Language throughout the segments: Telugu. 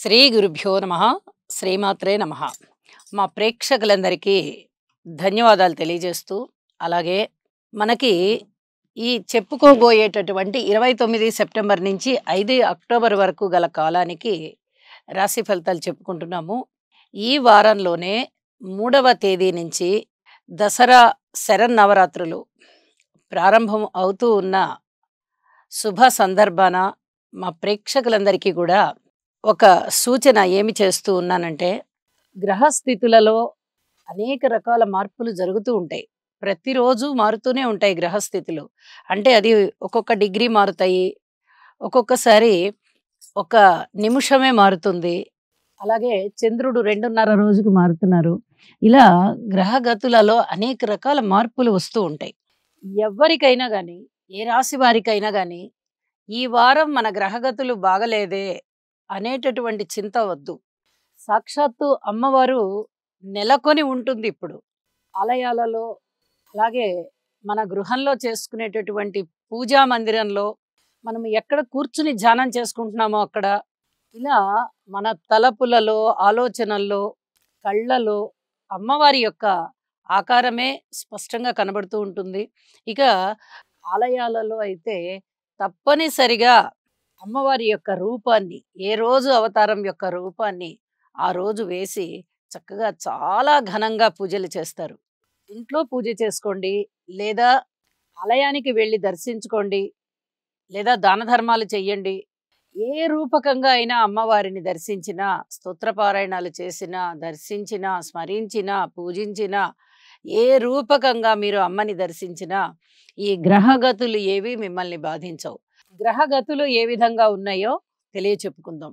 శ్రీ గురుభ్యో నమః. శ్రీమాత్రే నమః. మా ప్రేక్షకులందరికీ ధన్యవాదాలు తెలియజేస్తూ, అలాగే మనకి ఈ చెప్పుకోబోయేటటువంటి 29 సెప్టెంబర్ నుంచి 5 అక్టోబర్ వరకు గల కాలానికి రాశి ఫలితాలు చెప్పుకుంటున్నాము. ఈ వారంలోనే 3వ తేదీ నుంచి దసరా శరన్నవరాత్రులు ప్రారంభం అవుతూ ఉన్న శుభ సందర్భాన మా ప్రేక్షకులందరికీ కూడా ఒక సూచన ఏమి చేస్తూ ఉన్నానంటే, గ్రహస్థితులలో అనేక రకాల మార్పులు జరుగుతూ ఉంటాయి. ప్రతిరోజు మారుతూనే ఉంటాయి గ్రహస్థితులు. అంటే అది ఒక్కొక్క డిగ్రీ మారుతాయి, ఒక్కొక్కసారి ఒక నిమిషమే మారుతుంది. అలాగే చంద్రుడు 2.5 రోజుకు మారుతున్నారు. ఇలా గ్రహగతులలో అనేక రకాల మార్పులు వస్తూ ఉంటాయి. ఎవరికైనా కానీ, ఏ రాశి వారికైనా కానీ, ఈ వారం మన గ్రహగతులు బాగలేదే అనేటటువంటి చింత వద్దు. సాక్షాత్తు అమ్మవారు నెలకొని ఉంటుంది ఇప్పుడు ఆలయాలలో, అలాగే మన గృహంలో చేసుకునేటటువంటి పూజా మందిరంలో, మనం ఎక్కడ కూర్చుని ధ్యానం చేసుకుంటున్నామో అక్కడ, ఇలా మన తలపులలో, ఆలోచనల్లో, కళ్ళలో అమ్మవారి యొక్క ఆకారమే స్పష్టంగా కనబడుతూ ఉంటుంది. ఇక ఆలయాలలో అయితే తప్పనిసరిగా అమ్మవారి యొక్క రూపాన్ని, ఏ రోజు అవతారం యొక్క రూపాన్ని ఆ రోజు వేసి చక్కగా చాలా ఘనంగా పూజలు చేస్తారు. ఇంట్లో పూజ చేసుకోండి, లేదా ఆలయానికి వెళ్ళి దర్శించుకోండి, లేదా దాన ధర్మాలు చెయ్యండి. ఏ రూపకంగా అయినా అమ్మవారిని దర్శించినా, స్తోత్రపారాయణాలు చేసినా, దర్శించినా, స్మరించినా, పూజించినా, ఏ రూపకంగా మీరు అమ్మని దర్శించినా ఈ గ్రహగతులు ఏవి మిమ్మల్ని బాధించవు. గ్రహగతులు ఏ విధంగా ఉన్నాయో తెలియచెప్పుకుందాం.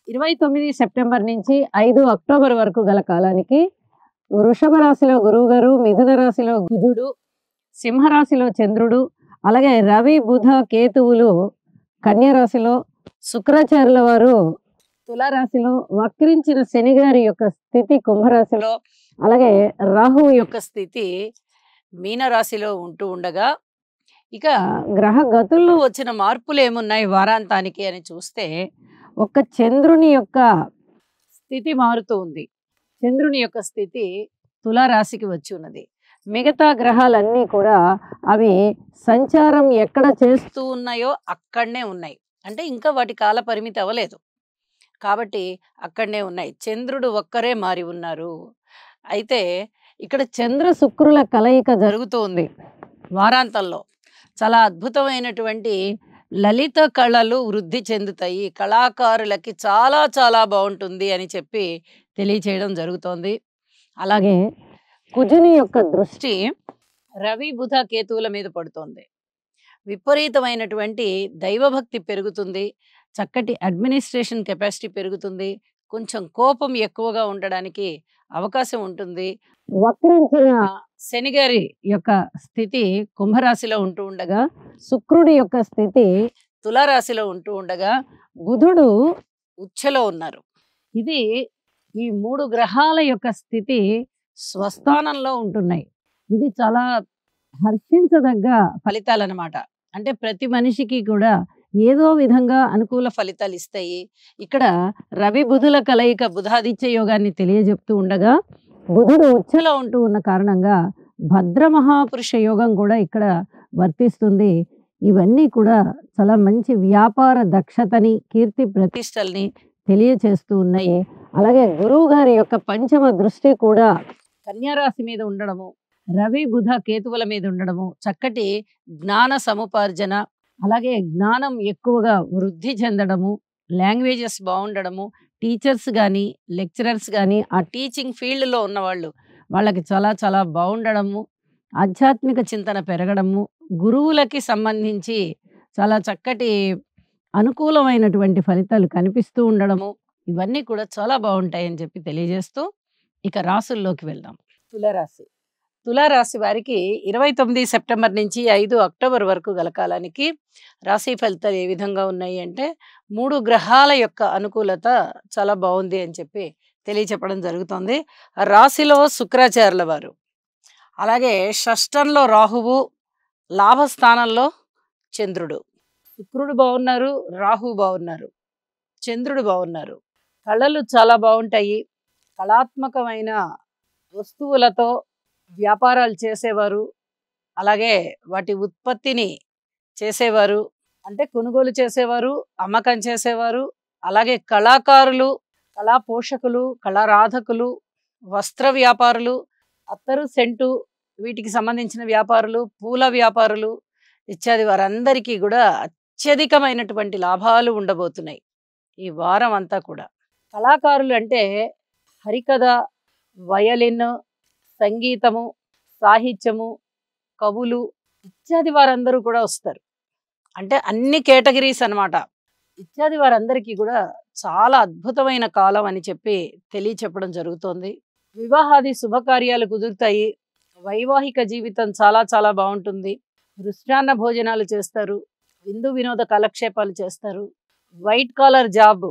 29 సెప్టెంబర్ నుంచి 5 అక్టోబర్ వరకు గల కాలానికి వృషభ రాశిలో గురువు గారు, మిథున రాశిలో బుధుడు, సింహరాశిలో చంద్రుడు, అలాగే రవి, బుధ, కేతువులు కన్యా రాశిలో, శుక్రాచార్యుల వారు తులారాశిలో, వక్రించిన శని గారి యొక్క స్థితి కుంభరాశిలో, అలాగే రాహువు యొక్క స్థితి మీనరాశిలో ఉంటూ ఉండగా, ఇక గ్రహ గతుల్లో వచ్చిన మార్పులు ఏమున్నాయి వారాంతానికి అని చూస్తే, ఒక్క చంద్రుని యొక్క స్థితి మారుతూ ఉంది. చంద్రుని యొక్క స్థితి తులారాశికి వచ్చి ఉన్నది. మిగతా గ్రహాలన్నీ కూడా అవి సంచారం ఎక్కడ చేస్తూ ఉన్నాయో అక్కడనే ఉన్నాయి. అంటే ఇంకా వాటి కాల పరిమితి అవ్వలేదు కాబట్టి అక్కడనే ఉన్నాయి. చంద్రుడు ఒక్కరే మారి ఉన్నారు. అయితే ఇక్కడ చంద్ర శుక్రుల కలయిక జరుగుతూ ఉంది వారాంతంలో. చాలా అద్భుతమైనటువంటి లలిత కళలు వృద్ధి చెందుతాయి, కళాకారులకి చాలా చాలా బాగుంటుంది అని చెప్పి తెలియచేయడం జరుగుతోంది. అలాగే కుజుని యొక్క దృష్టి రవి, బుధ, కేతువుల మీద పడుతోంది. విపరీతమైనటువంటి దైవభక్తి పెరుగుతుంది, చక్కటి అడ్మినిస్ట్రేషన్ కెపాసిటీ పెరుగుతుంది, కొంచెం కోపం ఎక్కువగా ఉండడానికి అవకాశం ఉంటుంది. వక్రించిన శని గారి యొక్క స్థితి కుంభరాశిలో ఉంటూ ఉండగా, శుక్రుడి యొక్క స్థితి తులారాశిలో ఉంటూ ఉండగా, బుధుడు ఉచ్చలో ఉన్నారు. ఇది ఈ 3 గ్రహాల యొక్క స్థితి స్వస్థానంలో ఉంటున్నాయి. ఇది చాలా హర్షించదగ్గ ఫలితాలు అన్నమాట. అంటే ప్రతి మనిషికి కూడా ఏదో విధంగా అనుకూల ఫలితాలు ఇస్తాయి. ఇక్కడ రవి బుధుల కలయిక బుధాదిత్య యోగాన్ని తెలియజెప్తూ ఉండగా, బుధుడు ఉచ్చలో ఉంటూ ఉన్న కారణంగా భద్ర మహాపురుష యోగం కూడా ఇక్కడ వర్తిస్తుంది. ఇవన్నీ కూడా చాలా మంచి వ్యాపార దక్షతని, కీర్తి ప్రతిష్టల్ని తెలియచేస్తూ ఉన్నాయి. అలాగే గురువు గారి యొక్క పంచమ దృష్టి కూడా కన్యారాశి మీద ఉండడము, రవి, బుధ, కేతువుల మీద ఉండడము, చక్కటి జ్ఞాన సముపార్జన, అలాగే జ్ఞానం ఎక్కువగా వృద్ధి చెందడము, లాంగ్వేజెస్ బాగుండడము, టీచర్స్ కానీ, లెక్చరర్స్ కానీ, ఆ టీచింగ్ ఫీల్డ్లో ఉన్నవాళ్ళు వాళ్ళకి చాలా చాలా బాగుండడము, ఆధ్యాత్మిక చింతన పెరగడము, గురువులకి సంబంధించి చాలా చక్కటి అనుకూలమైనటువంటి ఫలితాలు కనిపిస్తూ ఉండడము, ఇవన్నీ కూడా చాలా బాగుంటాయని చెప్పి తెలియజేస్తూ ఇక రాసుల్లోకి వెళ్దాం. తులారాశి. తులారాశి వారికి 29 సెప్టెంబర్ నుంచి 5 అక్టోబర్ వరకు గల కాలానికి రాశి ఫలితాలు ఏ విధంగా ఉన్నాయి అంటే, 3 గ్రహాల యొక్క అనుకూలత చాలా బాగుంది అని చెప్పి తెలియచెప్పడం జరుగుతుంది. రాశిలో శుక్రాచార్యుల వారు, అలాగే షష్టంలో రాహువు, లాభస్థానంలో చంద్రుడు. శుక్రుడు బాగున్నారు, రాహువు బాగున్నారు, చంద్రుడు బాగున్నారు. కళలు చాలా బాగుంటాయి. కళాత్మకమైన వస్తువులతో వ్యాపారాలు చేసేవారు, అలాగే వాటి ఉత్పత్తిని చేసేవారు, అంటే కొనుగోలు చేసేవారు, అమ్మకం చేసేవారు, అలాగే కళాకారులు, కళా పోషకులు, కళారాధకులు, వస్త్ర వ్యాపారులు, అత్తరు, సెంటు వీటికి సంబంధించిన వ్యాపారులు, పూల వ్యాపారులు ఇత్యాది వారందరికీ కూడా అత్యధికమైనటువంటి లాభాలు ఉండబోతున్నాయి ఈ వారం అంతా కూడా. కళాకారులు అంటే హరికథ, వయలిన్, సంగీతము, సాహిత్యము, కవులు ఇత్యాది వారందరూ కూడా వస్తారు. అంటే అన్ని కేటగిరీస్ అన్నమాట. ఇత్యాది వారందరికీ కూడా చాలా అద్భుతమైన కాలం అని చెప్పి తెలియచెప్పడం జరుగుతోంది. వివాహాది శుభకార్యాలు కుదురుతాయి. వైవాహిక జీవితం చాలా చాలా బాగుంటుంది. మృష్టాన్న భోజనాలు చేస్తారు, విందు వినోద కాలక్షేపాలు చేస్తారు. వైట్ కాలర్ జాబ్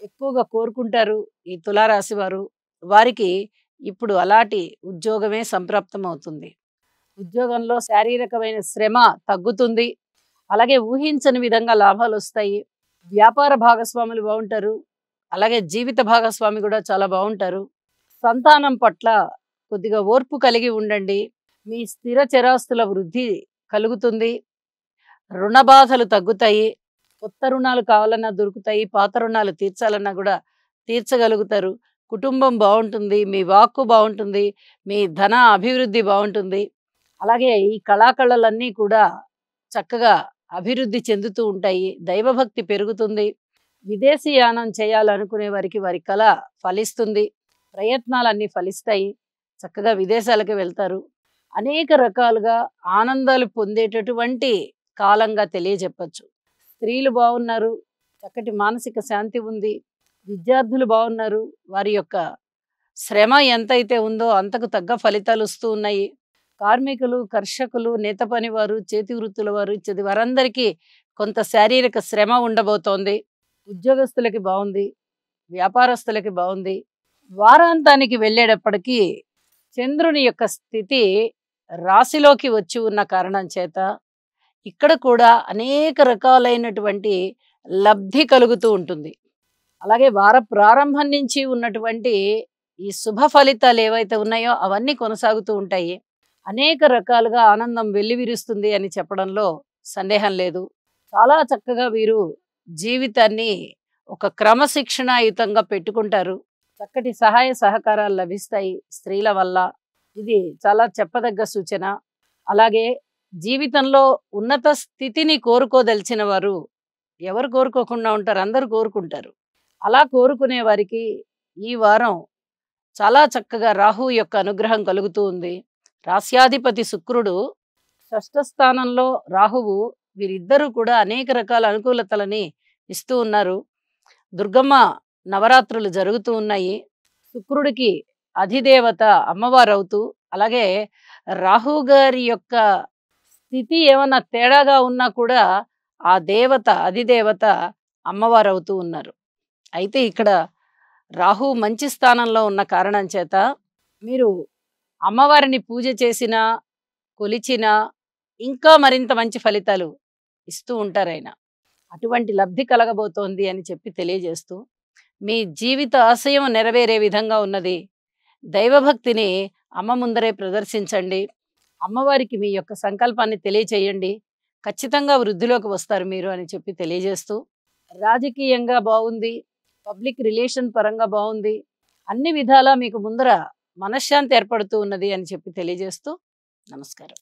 ఎక్కువగా కోరుకుంటారు ఈ తులారాశి వారు. వారికి ఇప్పుడు అలాంటి ఉద్యోగమే సంప్రాప్తం అవుతుంది. ఉద్యోగంలో శారీరకమైన శ్రమ తగ్గుతుంది, అలాగే ఊహించని విధంగా లాభాలు వస్తాయి. వ్యాపార భాగస్వాములు బాగుంటారు, అలాగే జీవిత భాగస్వామి కూడా చాలా బాగుంటారు. సంతానం పట్ల కొద్దిగా ఓర్పు కలిగి ఉండండి. మీ స్థిర చరాస్తుల వృద్ధి కలుగుతుంది. రుణ బాధలు తగ్గుతాయి. కొత్త రుణాలు కావాలన్నా దొరుకుతాయి, పాత రుణాలు తీర్చాలన్నా కూడా తీర్చగలుగుతారు. కుటుంబం బాగుంటుంది, మీ వాక్కు బాగుంటుంది, మీ ధన అభివృద్ధి బాగుంటుంది. అలాగే ఈ కళాకళలన్నీ కూడా చక్కగా అభివృద్ధి చెందుతూ ఉంటాయి. దైవభక్తి పెరుగుతుంది. విదేశీ యానం చేయాలనుకునే వారికి వారి కళ ఫలిస్తుంది. ప్రయత్నాలన్నీ ఫలిస్తాయి. చక్కగా విదేశాలకు వెళ్తారు. అనేక రకాలుగా ఆనందాలు పొందేటటువంటి కాలంగా తెలియజెప్పచ్చు. స్త్రీలు బాగున్నారు, చక్కటి మానసిక శాంతి ఉంది. విద్యార్థులు బాగున్నారు, వారి యొక్క శ్రమ ఎంతైతే ఉందో అంతకు తగ్గ ఫలితాలు వస్తూ ఉన్నాయి. కార్మికులు, కర్షకులు, నేత పనివారు, చేతి వృత్తుల వారు ఇచ్చేది వారందరికీ కొంత శారీరక శ్రమ ఉండబోతోంది. ఉద్యోగస్తులకి బాగుంది, వ్యాపారస్తులకి బాగుంది. వారాంతానికి వెళ్ళేటప్పటికీ చంద్రుని యొక్క స్థితి రాశిలోకి వచ్చి ఉన్న కారణం చేత ఇక్కడ కూడా అనేక రకాలైనటువంటి లబ్ధి కలుగుతూ ఉంటుంది. అలాగే వార ప్రారంభం నుంచి ఉన్నటువంటి ఈ శుభ ఫలితాలు ఏవైతే ఉన్నాయో అవన్నీ కొనసాగుతూ ఉంటాయి. అనేక రకాలుగా ఆనందం వెల్లివిరుస్తుంది అని చెప్పడంలో సందేహం లేదు. చాలా చక్కగా వీరు జీవితాన్ని ఒక క్రమశిక్షణాయుతంగా పెట్టుకుంటారు. చక్కటి సహాయ సహకారాలు లభిస్తాయి స్త్రీల వల్ల. ఇది చాలా చెప్పదగ్గ సూచన. అలాగే జీవితంలో ఉన్నత స్థితిని కోరుకోదలిచిన వారు ఎవరు కోరుకోకుండా ఉంటారు? అందరూ కోరుకుంటారు. అలా కోరుకునే వారికి ఈ వారం చాలా చక్కగా రాహు యొక్క అనుగ్రహం కలుగుతూ ఉంది. రాస్యాధిపతి శుక్రుడు షష్ఠ స్థానంలో, రాహువు, వీరిద్దరూ కూడా అనేక రకాల అనుకూలతలని ఇస్తూ ఉన్నారు. దుర్గమ్మ నవరాత్రులు జరుగుతూ ఉన్నాయి. శుక్రుడికి అధిదేవత అమ్మవారు అవుతూ, అలాగే రాహు గారి యొక్క స్థితి ఏమన్నా తేడాగా ఉన్నా కూడా ఆ దేవత, అధిదేవత అమ్మవారు అవుతూ ఉన్నారు. అయితే ఇక్కడ రాహు మంచి స్థానంలో ఉన్న కారణం చేత మీరు అమ్మవారిని పూజ చేసినా, కొలిచినా ఇంకా మరింత మంచి ఫలితాలు ఇస్తూ ఉంటారు ఆయన. అటువంటి లబ్ధి కలగబోతోంది అని చెప్పి తెలియజేస్తూ, మీ జీవిత ఆశయం నెరవేరే విధంగా ఉన్నది. దైవభక్తిని అమ్మ ముందరే ప్రదర్శించండి. అమ్మవారికి మీ యొక్క సంకల్పాన్ని తెలియచేయండి. ఖచ్చితంగా వృద్ధిలోకి వస్తారు మీరు అని చెప్పి తెలియజేస్తూ, రాజకీయంగా బాగుంది, పబ్లిక్ రిలేషన్ పరంగా బాగుంది, అన్ని విధాలా మీకు ముందర మనశ్శాంతి ఏర్పడుతూ ఉన్నది అని చెప్పి తెలియజేస్తూ నమస్కారం.